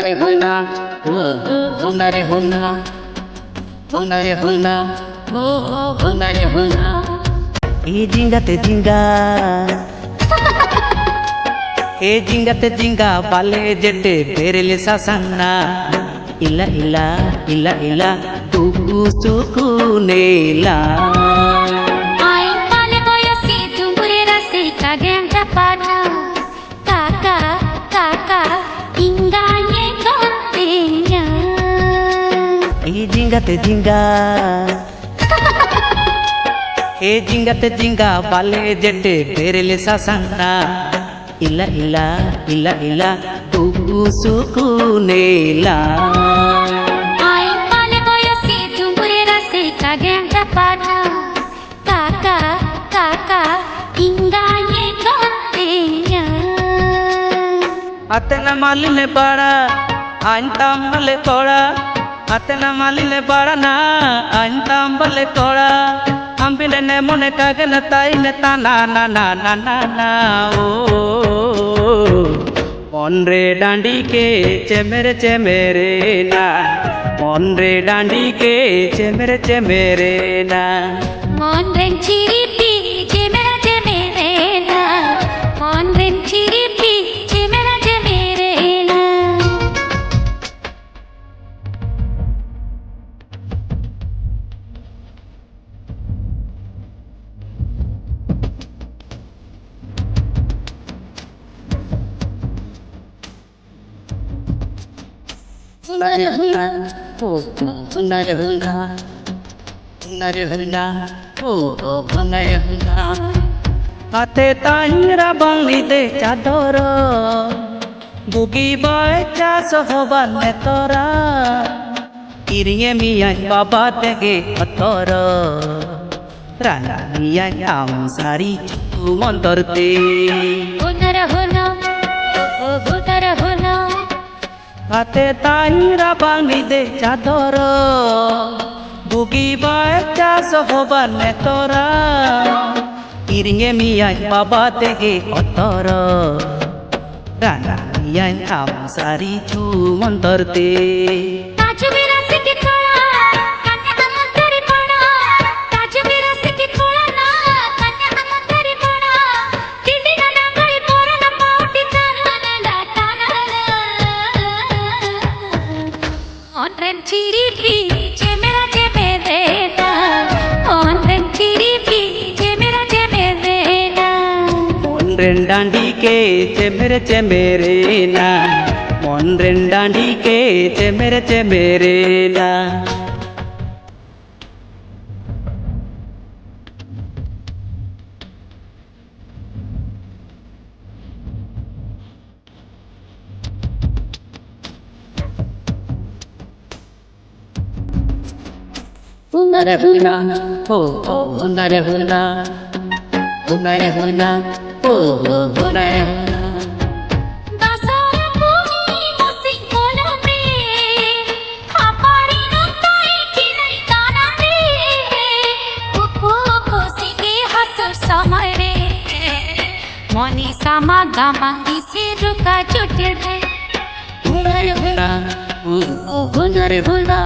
Hunare hunna, hunare hunna, hunare hunna, hunare hunna. E jingate jinga, e jingate jinga, bale jette perele sasana. Ila ila ila ila, tuku suku nela. Ai pale boyosi tumburera se kagenda pada. Kaka kaka inga ye kontenya. E jingate jinga, e jingate jinga, bale jette perele sasana. Ila ila ila ila, tuku suku nela. Ai pale boyosi tumburera se kagenda pada. Kaka kaka inga ye kontenya. Atena maline para, antam bale kora. Atena maline para na, antam bale kora. Ambile ne mone kagena tai ne ta na na na na na na oh. Monre dandi ke chemere na, monre dandi ke chemere na. Monren chiripi chemera chemerena. Monren chiripi chemera chemerena. Hunare hunna, hunare hunna, hunare hunna, hunare hunna. হাতে তাইরা বাংলিতে চাদর বুগি বয়চা সহবানে তোরা ইরিয়ে মিয়াই বাবা থেকে অতর রানা মিয়াই আম সারি মন্তরতে Hunara huna, hunara huna. হাতে তাইরা বাংলিতে চাদর বুগি বয়চা সহবানে তোরা ইরিয়ে মিয়াই বাবা থেকে অতর রানা মিয়াই আম সারি মন্তরতে Taju birase ke thoda, kanya amantari pada. Taju birase ke thoda na, kanya amantari pada. Tindi na dangali pora na pauti tana na tana. Onren chiripi chemera chemera. Onren chiripi chemera chemera. মন রেন্ডান্ডিকে চেমেরে না মন রেন্ডান্ডিকে চেমেরে না Hunare hunna, hunare hunna, hunare hunna, hunare hunna. Dasara puni musik kolame, apari nutai kinai taname. Upu kusike hasur samare, moni sama gama isi ruka chutir hai. Hunare hunna, hunare hunna.